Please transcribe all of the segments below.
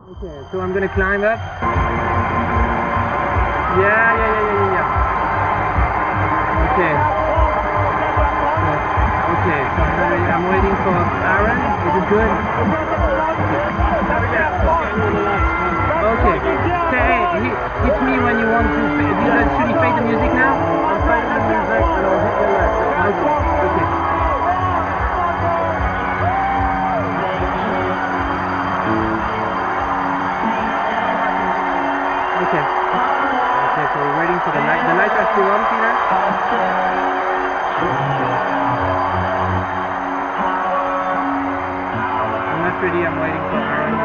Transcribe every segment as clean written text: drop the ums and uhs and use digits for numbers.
Okay, so I'm gonna climb up. Yeah. Okay. Okay, so I'm waiting for Aaron. Is it good? Okay. So hey, hit me when you want to. Do you guys should we fade the music now? I'll fade the music and I'll hit the left. Okay. Okay, so we're waiting for the light. The lights are still on, Peter? I'm not ready, I'm waiting for Aaron.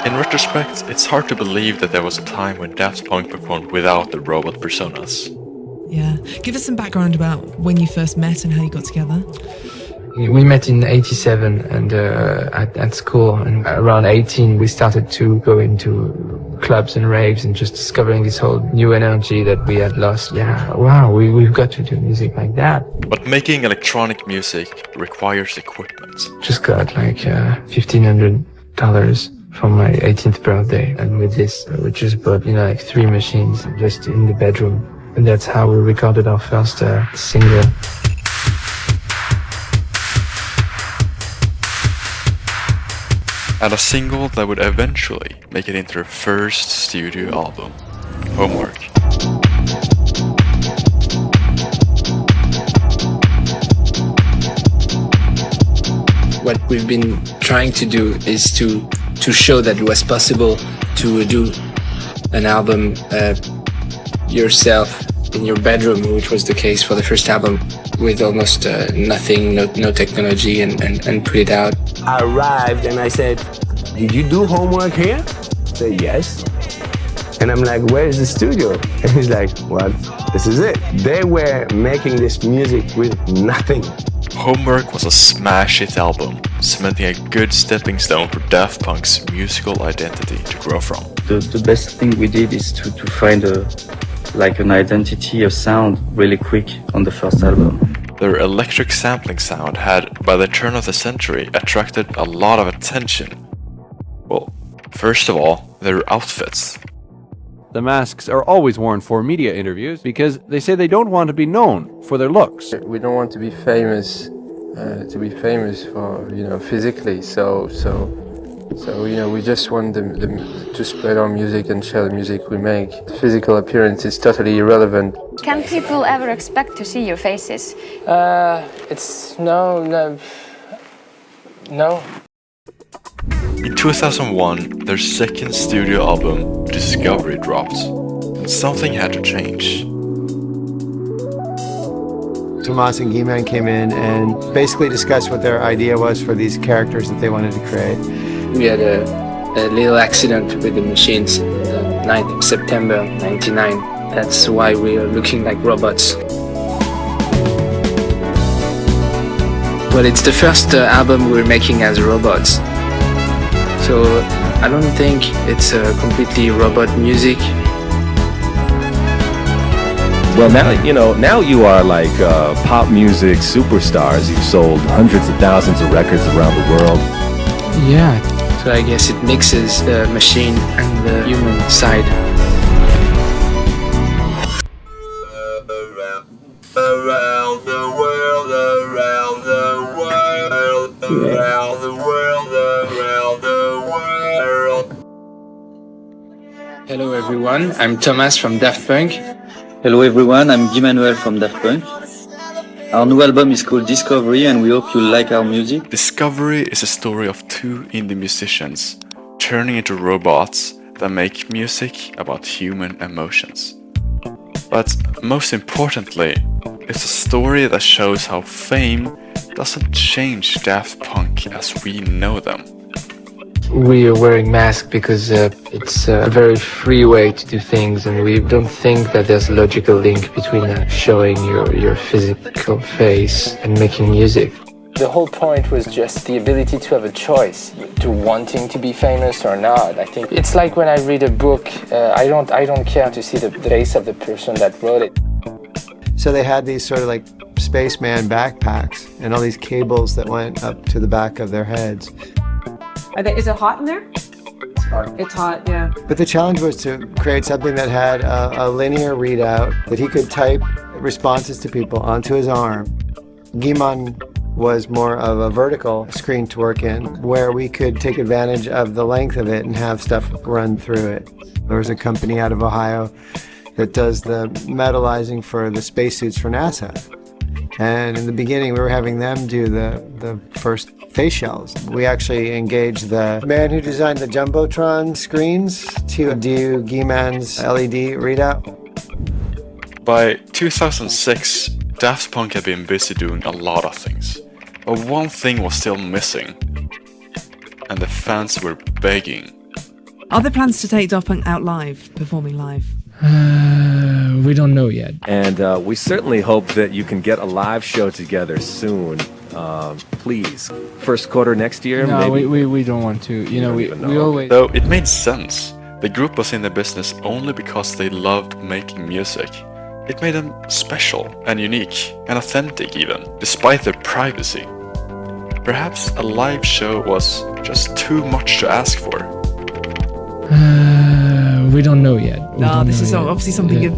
In retrospect, it's hard to believe that there was a time when Daft Punk performed without the robot personas. Yeah. Give us some background about when you first met and how you got together. We met in '87 and at school, and around 18 we started to go into clubs and raves and just discovering this whole new energy that we had lost. Yeah, wow, we've got to do music like that. But making electronic music requires equipment. Just got like $1,500 for my 18th birthday, and with this we just bought like 3 machines just in the bedroom, and that's how we recorded our first single. And a single that would eventually make it into their first studio album, Homework. What we've been trying to do is to show that it was possible to do an album yourself in your bedroom, which was the case for the first album, with almost nothing, no technology, and put it out. I arrived and I said, "Did you do homework here?" I said, "Yes." And I'm like, "Where is the studio?" And he's like, "Well, this is it." They were making this music with nothing. Homework was a smash hit album, cementing a good stepping stone for Daft Punk's musical identity to grow from. The best thing we did is to find an identity, a sound really quick on the first album. Their electric sampling sound had, by the turn of the century, attracted a lot of attention. Well, first of all, their outfits. The masks are always worn for media interviews because they say they don't want to be known for their looks. We don't want to be famous for, physically. So we just want to spread our music and share the music we make. The physical appearance is totally irrelevant. Can people ever expect to see your faces? It's no. In 2001, their second studio album, Discovery, dropped, and something had to change. Tomas and Guy-Man came in and basically discussed what their idea was for these characters that they wanted to create. We had a little accident with the machines the 9th of September 99. That's why we are looking like robots. Well, it's the first album we're making as robots. So I don't think it's completely robot music. Well, now you are like pop music superstars. You've sold hundreds of thousands of records around the world. Yeah. So I guess it mixes the machine and the human side. Around the world, around the world, around the world, around the world. Hello everyone, I'm Thomas from Daft Punk. Hello everyone, I'm Guy Manuel from Daft Punk. Our new album is called Discovery and we hope you like our music. Discovery is a story of two indie musicians turning into robots that make music about human emotions. But most importantly, it's a story that shows how fame doesn't change Daft Punk as we know them. We are wearing masks because it's a very free way to do things, and we don't think that there's a logical link between showing your physical face and making music. The whole point was just the ability to have a choice, to wanting to be famous or not. I think it's like when I read a book, I don't care to see the race of the person that wrote it. So they had these sort of like spaceman backpacks and all these cables that went up to the back of their heads. Is it hot in there? It's hot, yeah. But the challenge was to create something that had a linear readout, that he could type responses to people onto his arm. Guy was more of a vertical screen to work in, where we could take advantage of the length of it and have stuff run through it. There was a company out of Ohio that does the metallizing for the spacesuits for NASA. And in the beginning, we were having them do the first face shells. We actually engaged the man who designed the Jumbotron screens to do Guy-Man's LED readout. By 2006, Daft Punk had been busy doing a lot of things. But one thing was still missing. And the fans were begging. Are there plans to take Daft Punk out live, performing live? We don't know yet. And we certainly hope that you can get a live show together soon. Please. First quarter next year, no, maybe? we don't want to. You know, we always... Though it made sense. The group was in the business only because they loved making music. It made them special and unique and authentic even, despite their privacy. Perhaps a live show was just too much to ask for. We don't know yet. No, this is obviously something you're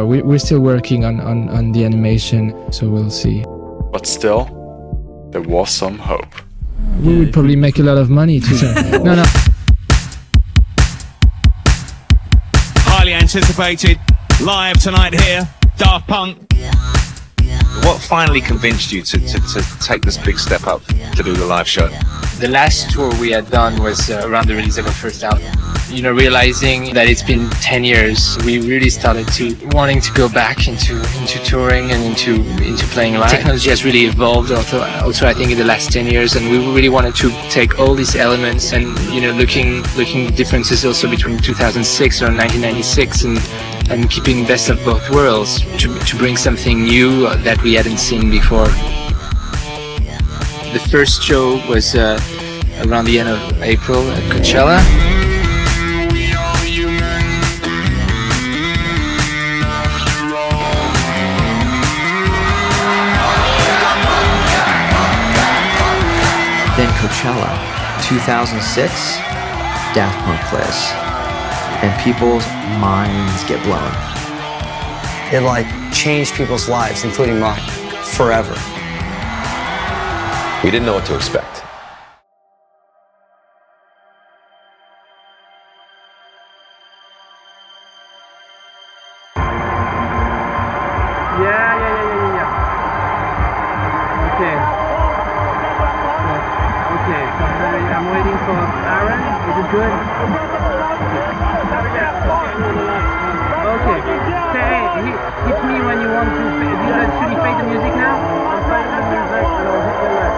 we're still working on the animation, so we'll see. But still, there was some hope. We would probably make a lot of money too. No. Highly anticipated, live tonight here, Daft Punk. What finally convinced you to take this big step up to do the live show? The last tour we had done was around the release of our first album. You know, realizing that it's been 10 years, we really started wanting to go back into touring and into playing live. Technology has really evolved also I think in the last 10 years, and we really wanted to take all these elements and, you know, looking differences also between 2006 or 1996 and keeping best of both worlds to bring something new that we hadn't seen before. The first show was around the end of April at Coachella. Then Coachella, 2006, Daft Punk plays, and people's minds get blown. It like changed people's lives, including mine, forever. We didn't know what to expect. Yeah. Okay, so I'm waiting for Aaron. Is it good? Okay. Say, hey, hit me when you want to. Should we fade the music now? I'm fading the music and I'll hit the left.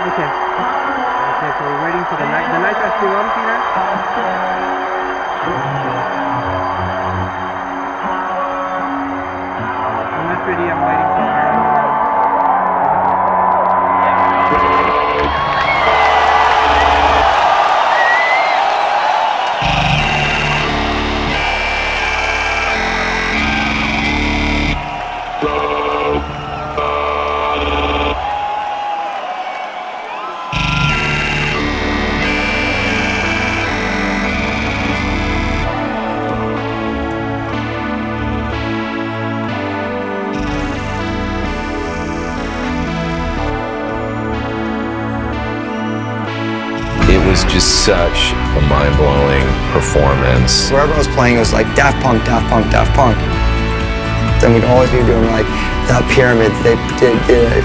Okay. Okay, so we're waiting for the light. The lights are still on, Peter? I'm not ready, I'm waiting for Aaron. just such a mind-blowing performance. Wherever I was playing, it was like Daft Punk, Daft Punk, Daft Punk. Then we'd always be doing like the Pyramid, they did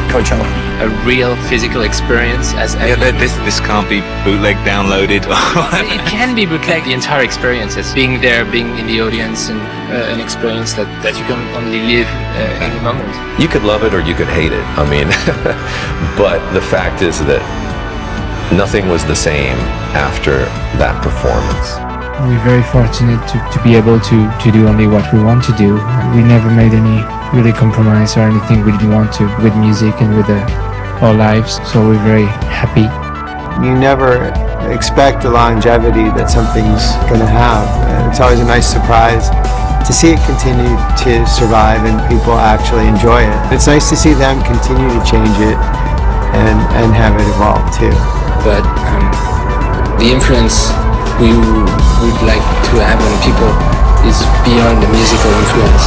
Coachella. A real physical experience as this can't be bootleg downloaded. It can be bootleg. The entire experience is being there, being in the audience, and an experience that you can only live in the moment. You could love it or you could hate it. I mean, but the fact is that nothing was the same after that performance. We're very fortunate to be able to do only what we want to do. We never made any really compromise or anything we didn't want to with music and with our lives, so we're very happy. You never expect the longevity that something's going to have. It's always a nice surprise to see it continue to survive and people actually enjoy it. It's nice to see them continue to change it and have it evolve too. But the influence we would like to have on people is beyond the musical influence.